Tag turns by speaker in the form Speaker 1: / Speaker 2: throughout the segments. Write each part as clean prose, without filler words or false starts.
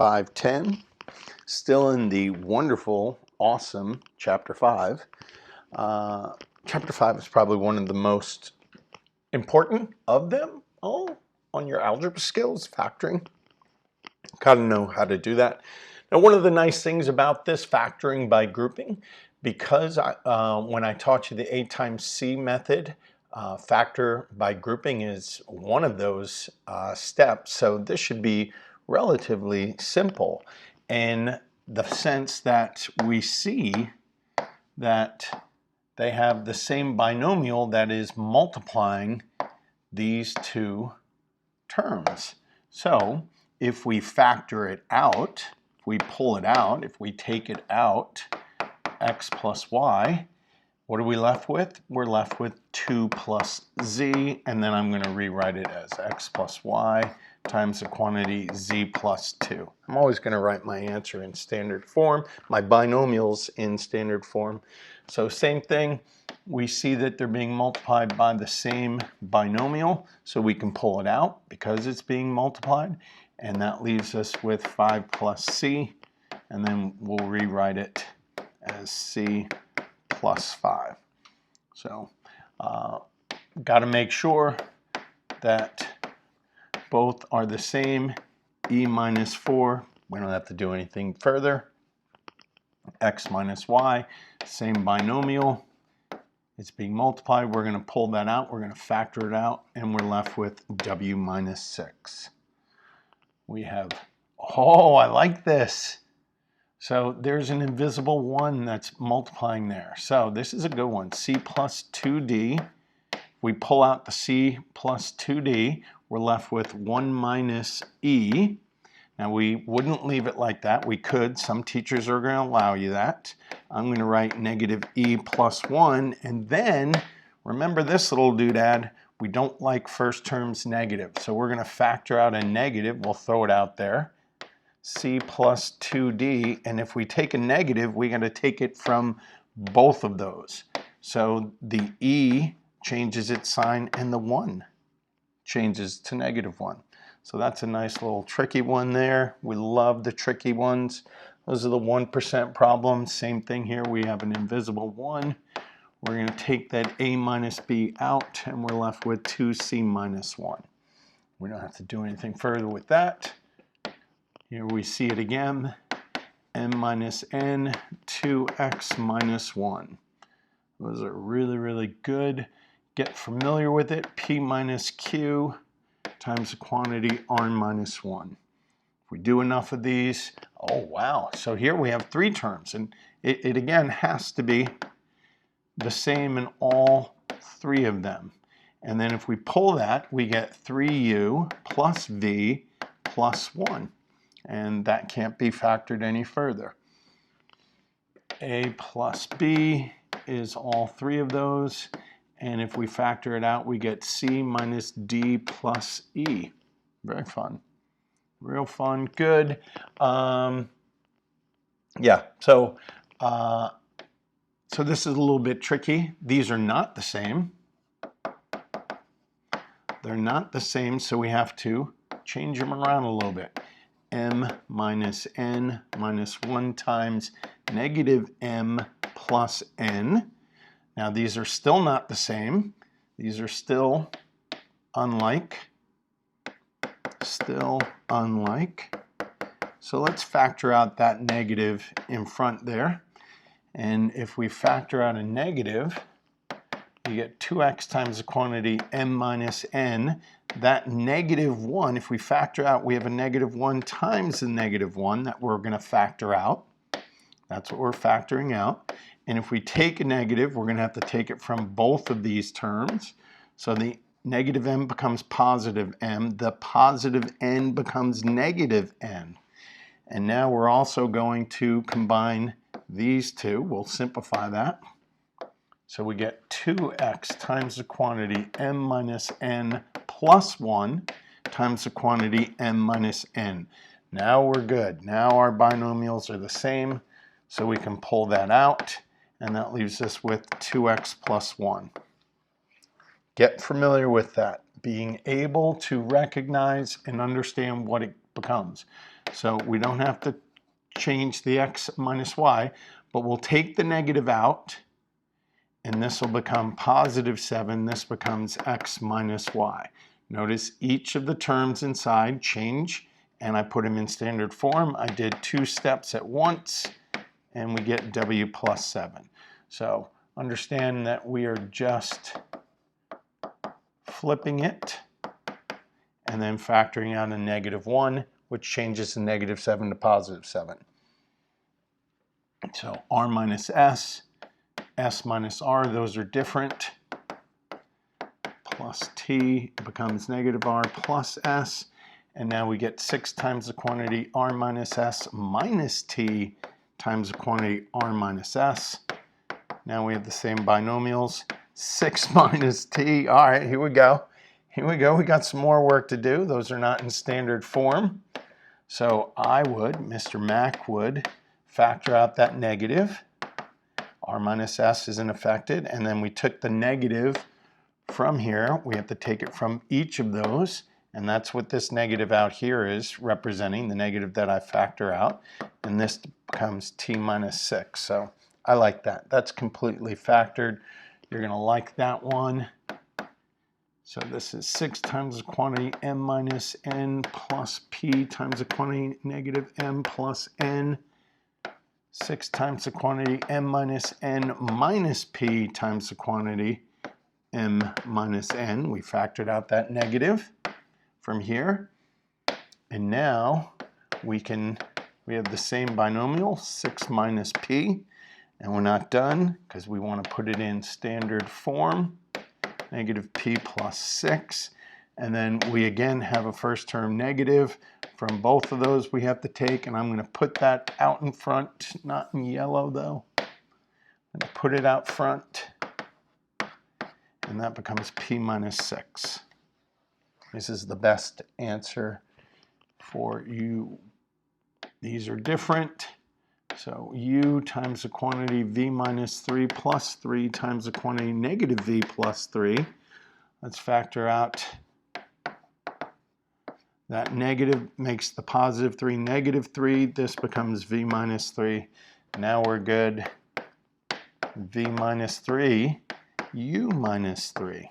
Speaker 1: 510, still in the wonderful, awesome Chapter 5. Chapter 5 is probably one of the most important of them all on your algebra skills, factoring. Gotta know how to do that. Now, one of the nice things about this factoring by grouping, because when I taught you the A times C method, factor by grouping is one of those steps. So this should be relatively simple in the sense that we see that they have the same binomial that is multiplying these two terms. So if we factor it out, if we pull it out, if we take it out, x plus y, what are we left with? We're left with 2 plus z, and then I'm going to rewrite it as x plus y times the quantity z plus 2. I'm always going to write my answer in standard form, my binomials in standard form. So same thing, we see that they're being multiplied by the same binomial, so we can pull it out because it's being multiplied, and that leaves us with 5 plus c, and then we'll rewrite it as c plus 5. So got to make sure that both are the same. E minus 4, we don't have to do anything further. X minus y, same binomial. It's being multiplied. We're going to pull that out. We're going to factor it out, and we're left with w minus 6. We have, oh, I like this. So there's an invisible 1 that's multiplying there. So this is a good one. C plus 2d. We pull out the c plus 2d. We're left with 1 minus e. Now we wouldn't leave it like that. We could. Some teachers are going to allow you that. I'm going to write negative e plus 1. And then, remember this little doodad, we don't like first terms negative. So we're going to factor out a negative. We'll throw it out there. C plus 2d, and if we take a negative, we're going to take it from both of those. So the e changes its sign, and the 1 changes to negative 1. So that's a nice little tricky one there. We love the tricky ones. Those are the 1% problems. Same thing here. We have an invisible 1. We're going to take that a minus b out, and we're left with 2c minus 1. We don't have to do anything further with that. Here we see it again, m minus n, 2x minus 1. Those are really, really good. Get familiar with it. P minus q times the quantity r minus 1. If we do enough of these, oh wow. So here we have 3 terms, and it again has to be the same in all 3 of them. And then if we pull that, we get 3u plus v plus 1. And that can't be factored any further. A plus b is all 3 of those. And if we factor it out, we get c minus d plus e. Very fun. Real fun. Good. Yeah, so this is a little bit tricky. These are not the same. They're not the same, so we have to change them around a little bit. M minus n minus 1 times negative m plus n. Now these are still not the same. These are still unlike. Still unlike. So let's factor out that negative in front there. And if we factor out a negative, you get 2x times the quantity m minus n. That negative 1, if we factor out, we have a negative 1 times the negative 1 that we're going to factor out. That's what we're factoring out. And if we take a negative, we're going to have to take it from both of these terms. So the negative m becomes positive m. The positive n becomes negative n. And now we're also going to combine these two. We'll simplify that. So we get 2x times the quantity m minus n plus 1 times the quantity m minus n. Now we're good. Now our binomials are the same, so we can pull that out, and that leaves us with 2x plus 1. Get familiar with that, being able to recognize and understand what it becomes. So we don't have to change the x minus y, but we'll take the negative out, and this will become positive 7. This becomes x minus y. Notice each of the terms inside change, and I put them in standard form. I did 2 steps at once, and we get w plus 7. So understand that we are just flipping it and then factoring out a -1, which changes the -7 to positive 7. So r minus s, s minus r, those are different. Plus t becomes -r plus s. And now we get 6 times the quantity r minus s minus t times the quantity r minus s. Now we have the same binomials. 6 minus t. All right, here we go. Here we go. We got some more work to do. Those are not in standard form. So Mr. Mac would factor out that negative. R minus s isn't affected. And then we took the negative from here. We have to take it from each of those. And that's what this negative out here is representing, the negative that I factor out. And this becomes t minus 6. So I like that. That's completely factored. You're going to like that one. So this is 6 times the quantity m minus n plus p times the quantity negative m plus n. 6 times the quantity m minus n minus p times the quantity m minus n. We factored out that negative from here. And now we have the same binomial, 6 minus p. And we're not done because we want to put it in standard form. -p plus 6. And then we again have a first term negative. From both of those we have to take, and I'm going to put that out in front, not in yellow though. I'm going to put it out front, and that becomes p minus 6. This is the best answer for you. These are different. So u times the quantity v minus 3 plus 3 times the quantity negative v plus 3. Let's factor out that negative, makes the positive 3 negative 3. This becomes v minus 3. Now we're good. V minus 3, u minus 3.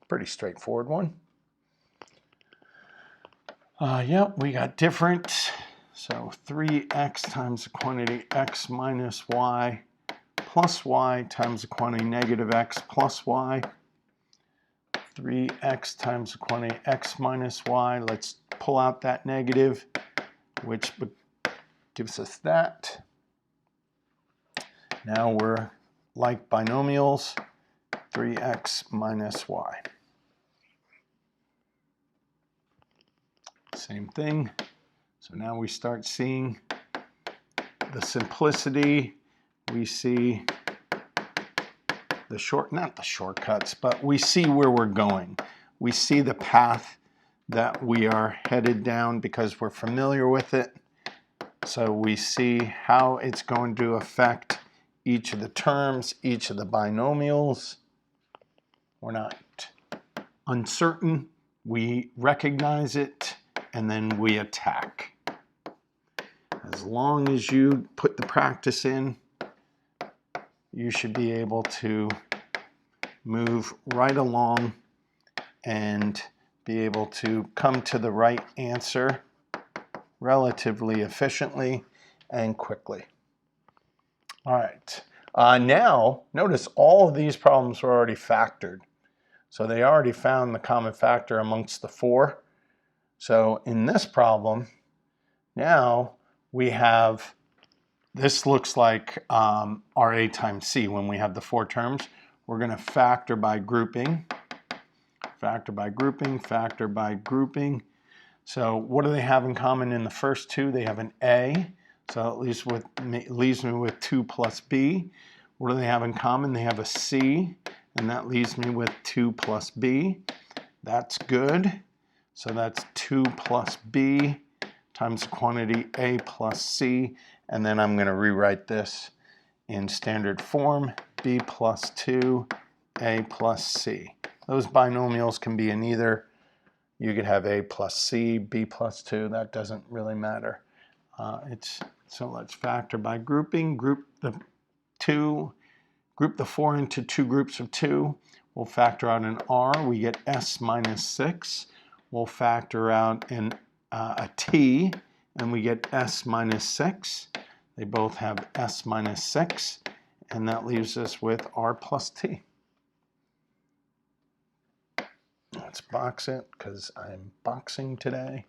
Speaker 1: Pretty straightforward one. Yep, we got different. So 3x times the quantity x minus y plus y times the quantity negative x plus y. 3x times the quantity x minus y. Let's pull out that negative, which gives us that. Now we're like binomials, 3x minus y. Same thing. So now we start seeing the simplicity. We see the not the shortcuts, but we see where we're going. We see the path that we are headed down because we're familiar with it. So we see how it's going to affect each of the terms, each of the binomials. We're not uncertain. We recognize it, and then we attack. As long as you put the practice in, you should be able to move right along and be able to come to the right answer relatively efficiently and quickly. All right. Now, notice all of these problems were already factored. So they already found the common factor amongst the 4. So in this problem, now we have, this looks like RA times C when we have the 4 terms. We're going to factor by grouping, factor by grouping, factor by grouping. So what do they have in common in the first 2? They have an A, so it leaves me with 2 plus B. What do they have in common? They have a C, and that leaves me with 2 plus B. That's good. So that's 2 plus B times the quantity A plus C, and then I'm going to rewrite this in standard form, B plus 2, A plus C. Those binomials can be in either You could have A plus C, B plus 2. That doesn't really matter. So let's factor by grouping. Group the 4 into 2 groups of 2. We'll factor out an R. We get S minus 6. We'll factor out a T, and we get S minus 6. They both have S minus 6, and that leaves us with R plus T. Let's box it, because I'm boxing today.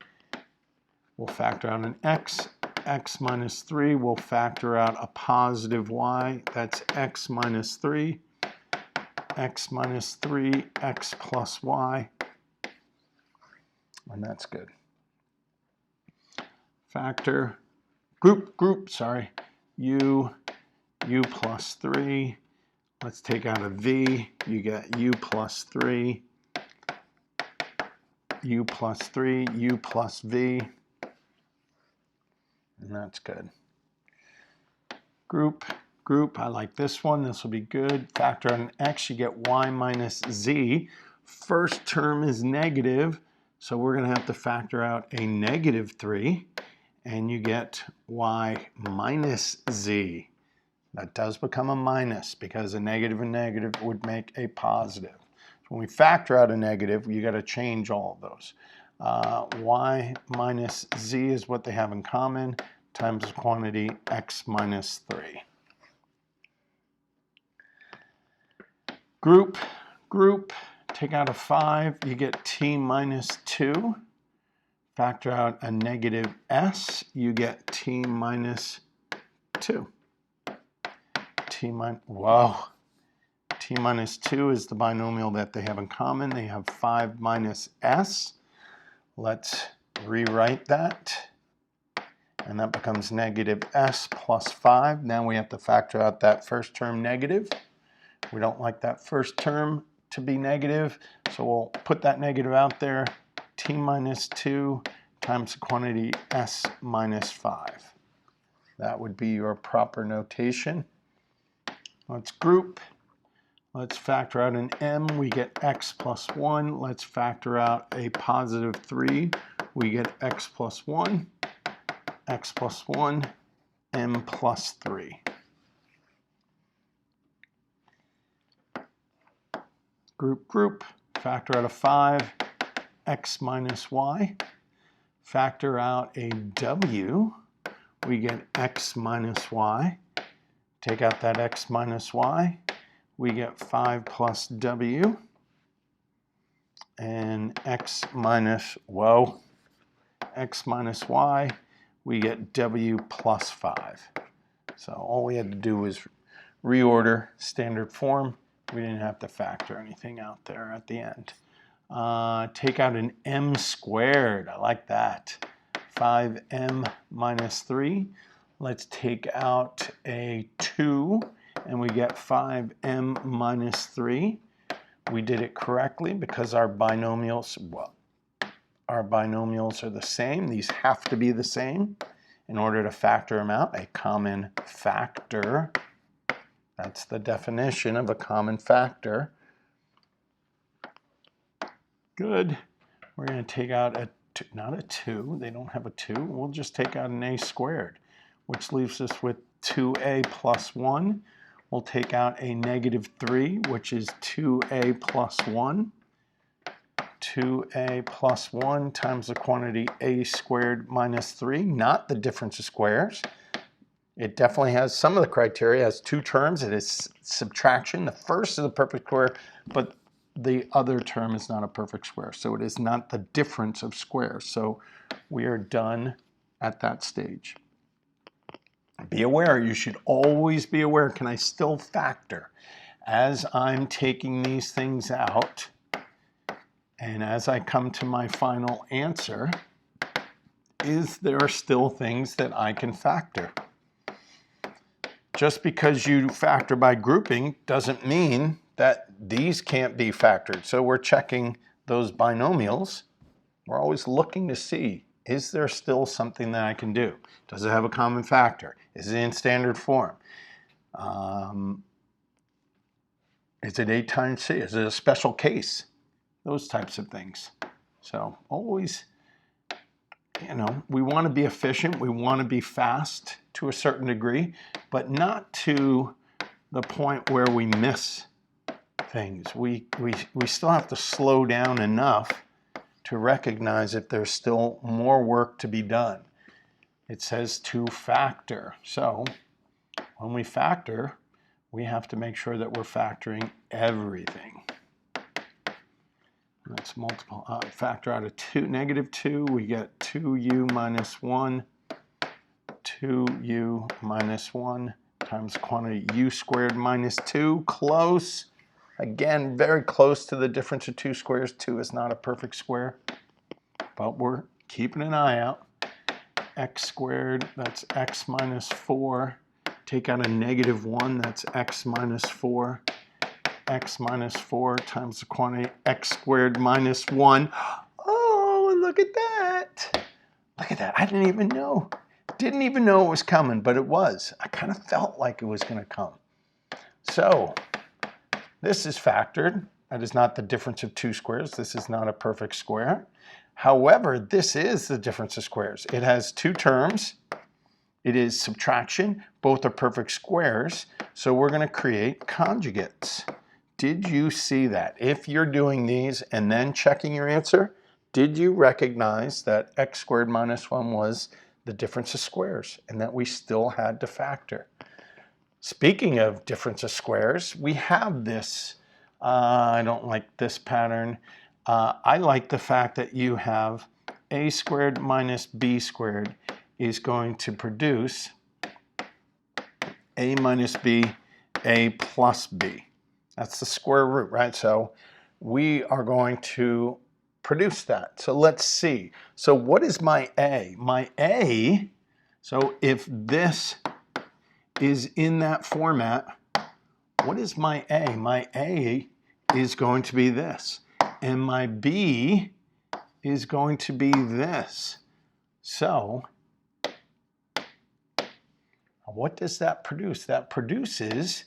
Speaker 1: We'll factor out an X. X minus 3. We'll factor out a positive Y. That's X minus 3. X minus 3, X plus Y. And that's good. Factor, group, sorry. U plus 3. Let's take out a V. You get U plus 3. U plus 3, U plus V. And that's good. Group, I like this one. This will be good. Factor out an X, you get Y minus Z. First term is negative, so we're going to have to factor out a negative 3, and you get Y minus Z. That does become a minus because a negative and negative would make a positive. So when we factor out a negative, you got to change all of those. Y minus Z is what they have in common, times the quantity X minus 3. Group, take out a 5, you get T minus 2. Factor out a negative S, you get T minus 2. T minus 2 is the binomial that they have in common. They have 5 minus S. Let's rewrite that. And that becomes negative S plus 5. Now we have to factor out that first term negative. We don't like that first term to be negative, so we'll put that negative out there. T minus 2 times the quantity S minus 5. That would be your proper notation. Let's group. Let's factor out an M. We get X plus 1. Let's factor out a positive 3. We get X plus 1. X plus 1, M plus 3. Group, factor out a 5, X minus Y. Factor out a W, we get X minus Y. Take out that X minus Y, we get 5 plus W. And X minus Y, we get W plus 5. So all we had to do was reorder standard form. We didn't have to factor anything out there at the end. Take out an M squared. I like that. 5M minus 3. Let's take out a 2, and we get 5M minus 3. We did it correctly because our binomials, are the same. These have to be the same in order to factor them out. A common factor. That's the definition of a common factor. Good. We're going to take out not a 2. They don't have a 2. We'll just take out an A squared, which leaves us with 2A plus 1. We'll take out a negative 3, which is 2A plus 1. 2A plus 1 times the quantity A squared minus 3, not the difference of squares. It definitely has some of the criteria. It has 2 terms. It is subtraction. The first is a perfect square, but the other term is not a perfect square. So it is not the difference of squares. So we are done at that stage. Be aware. You should always be aware. Can I still factor? As I'm taking these things out, and as I come to my final answer, is there still things that I can factor? Just because you factor by grouping doesn't mean that these can't be factored. So we're checking those binomials. We're always looking to see, is there still something that I can do? Does it have a common factor? Is it in standard form? Is it A times C? Is it a special case? Those types of things. So always, you know, we want to be efficient, we want to be fast to a certain degree, but not to the point where we miss things. We still have to slow down enough to recognize if there's still more work to be done. It says to factor. So when we factor, we have to make sure that we're factoring everything. Let's factor out of -2, we get 2u minus 1, 2u minus 1 times quantity u squared minus 2, close. Again, very close to the difference of two squares. 2 is not a perfect square, but we're keeping an eye out. X squared, that's x minus 4. Take out a -1, that's x minus 4. X minus 4 times the quantity x squared minus 1. Oh, look at that. Look at that. I didn't even know. Didn't even know it was coming, but it was. I kind of felt like it was going to come. So this is factored. That is not the difference of two squares. This is not a perfect square. However, this is the difference of squares. It has two terms. It is subtraction. Both are perfect squares. So we're going to create conjugates. Did you see that? If you're doing these and then checking your answer, did you recognize that x squared minus 1 was the difference of squares and that we still had to factor? Speaking of difference of squares, we have this. I don't like this pattern. I like the fact that you have a squared minus b squared is going to produce a minus b, a plus b. That's the square root, right? So we are going to produce that. So let's see. So what is my a? My a, so if this is in that format, what is my a? My a is going to be this. And my b is going to be this. So what does that produce? That produces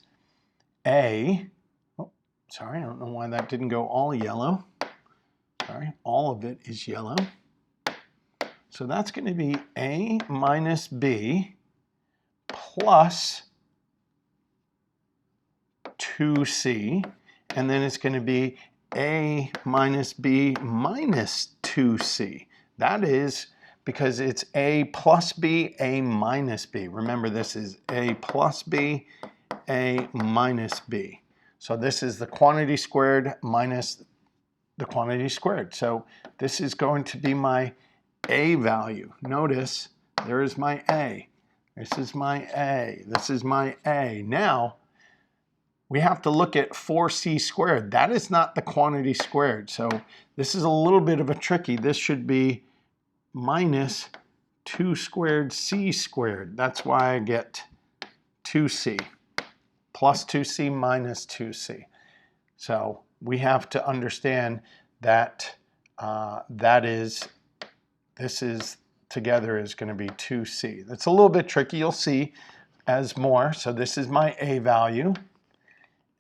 Speaker 1: a, oh, sorry, I don't know why that didn't go all yellow. Sorry, all of it is yellow. So that's going to be a minus b plus 2c, and then it's going to be a minus b minus 2c. That is because it's a plus b, a minus b. Remember, this is a plus b, a minus b. So this is the quantity squared minus the quantity squared. So this is going to be my a value. Notice there is my a. This is my a. This is my a. Now, we have to look at 4c squared. That is not the quantity squared. So this is a little bit of a tricky. This should be minus 2 squared c squared. That's why I get 2c. Plus 2c minus 2c. So we have to understand that this is together is going to be 2c. That's a little bit tricky. You'll see as more. So this is my a value,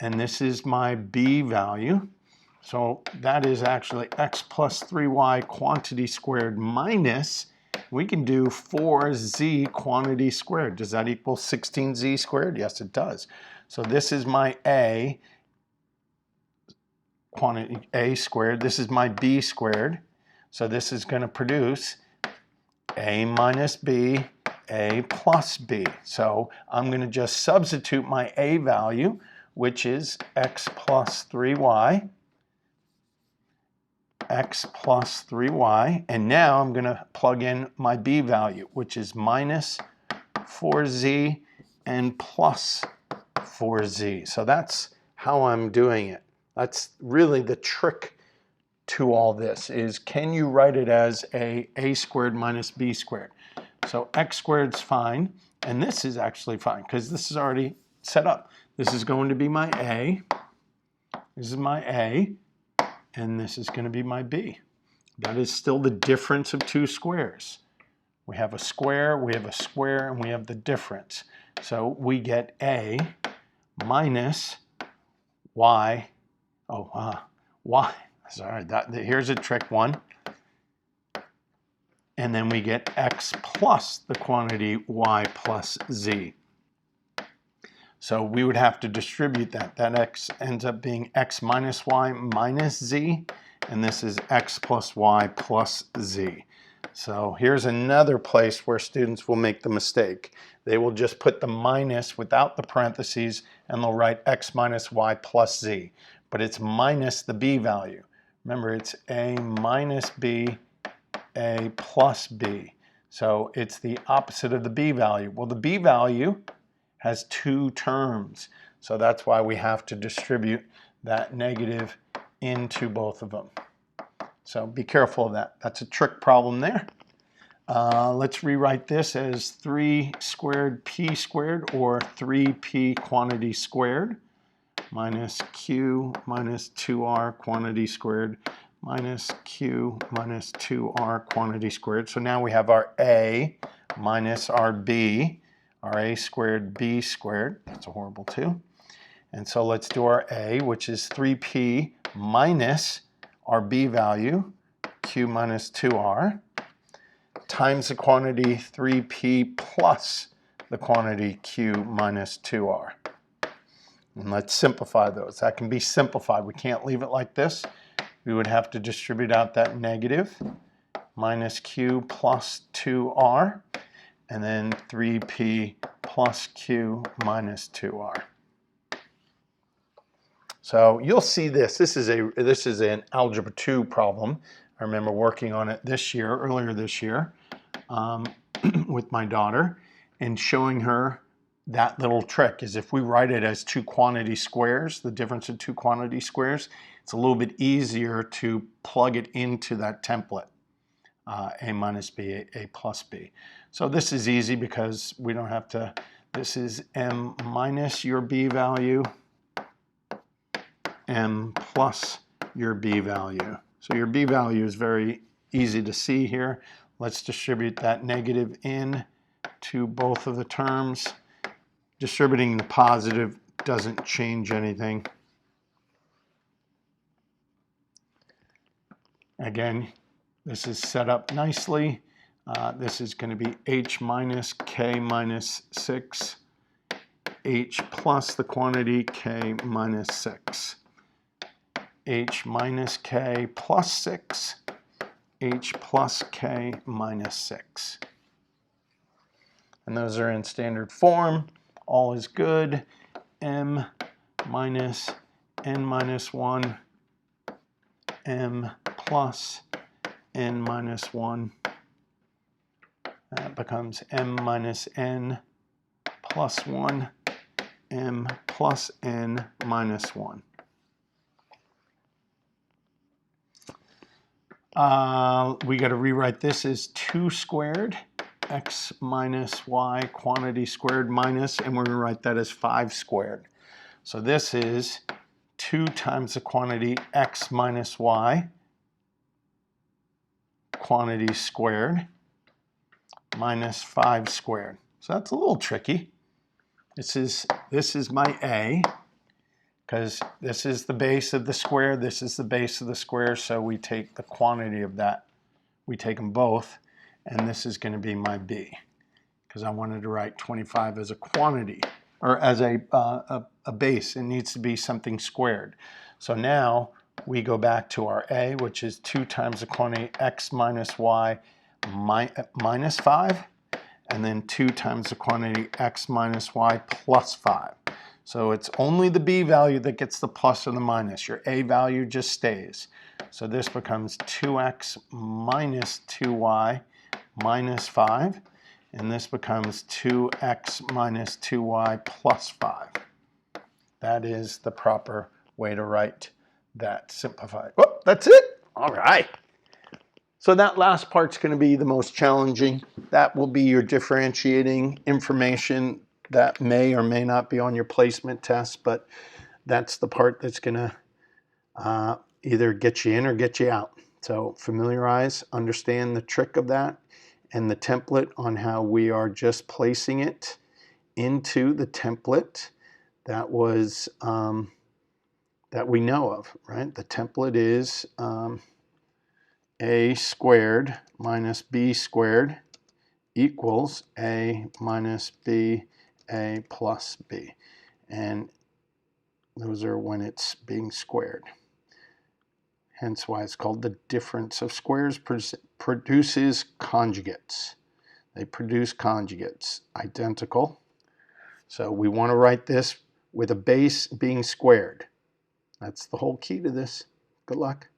Speaker 1: and this is my b value. So that is actually x plus 3y quantity squared minus, we can do 4z quantity squared. Does that equal 16z squared? Yes, it does. So this is my a, quantity a squared. This is my b squared. So this is going to produce a minus b, a plus b. So I'm going to just substitute my a value, which is x plus 3y, x plus 3y, and now I'm going to plug in my b value, which is minus 4z and plus 4z. So that's how I'm doing it. That's really the trick to all this, is can you write it as a squared minus b squared? So x squared's fine, and this is actually fine because this is already set up. This is going to be my a, this is my a, and this is going to be my b. That is still the difference of two squares. We have a square, we have a square, and we have the difference. So we get a minus y, y. Sorry, here's a trick one. and then we get x plus the quantity y plus z. So we would have to distribute that. That x ends up being x minus y minus z, and this is x plus y plus z. So here's another place where students will make the mistake. They will just put the minus without the parentheses, and they'll write x minus y plus z. But it's minus the b value. Remember, it's a minus b, a plus b. So it's the opposite of the b value. Well, the b value has two terms. So that's why we have to distribute that negative into both of them. So be careful of that. That's a trick problem there. Let's rewrite this as 3 squared p squared, or 3p quantity squared, minus q minus 2r quantity squared, minus q minus 2r quantity squared. So now we have our a minus our b, our a squared b squared. That's a horrible 2. And so let's do our a, which is 3p minus our b value, q minus 2r, times the quantity 3p plus the quantity q minus 2r. And let's simplify those. That can be simplified. We can't leave it like this. We would have to distribute out that negative, minus q plus 2r, and then 3p plus q minus 2r. So you'll see this. This is an Algebra 2 problem. I remember working on it earlier this year, with my daughter, and showing her that little trick. Is if we write it as two quantity squares, the difference of two quantity squares, it's a little bit easier to plug it into that template, a minus b, a plus b. So this is easy because we don't have to, this is m minus your b value, m plus your b value. So your b value is very easy to see here. Let's distribute that negative in to both of the terms. Distributing the positive doesn't change anything. Again, this is set up nicely. This is going to be h minus k minus 6, h plus the quantity k minus 6, h minus k plus 6, h plus k minus 6. And those are in standard form. All is good. M minus n minus 1, m plus n minus 1. That becomes m minus n plus 1, m plus n minus 1. We got to rewrite this as 2 squared, x minus y quantity squared minus, and we're going to write that as 5 squared. So this is 2 times the quantity x minus y quantity squared minus 5 squared. So that's a little tricky. This is my a, because this is the base of the square, this is the base of the square, so we take the quantity of that. We take them both, and this is going to be my b, because I wanted to write 25 as a quantity, or as a base. It needs to be something squared. So now we go back to our a, which is 2 times the quantity x minus y minus 5, and then 2 times the quantity x minus y plus 5. So it's only the b value that gets the plus or the minus. Your a value just stays. So this becomes 2x minus 2y minus 5, and this becomes 2x minus 2y plus 5. That is the proper way to write that simplified. Oh, that's it. All right. So that last part's going to be the most challenging. That will be your differentiating information that may or may not be on your placement test, but that's the part that's going to either get you in or get you out. So familiarize, understand the trick of that and the template on how we are just placing it into the template that was that we know of, right? The template is a squared minus b squared equals a minus b, a plus b. And those are when it's being squared. Hence why it's called the difference of squares produces conjugates. They produce conjugates, identical. So we want to write this with a base being squared. That's the whole key to this. Good luck.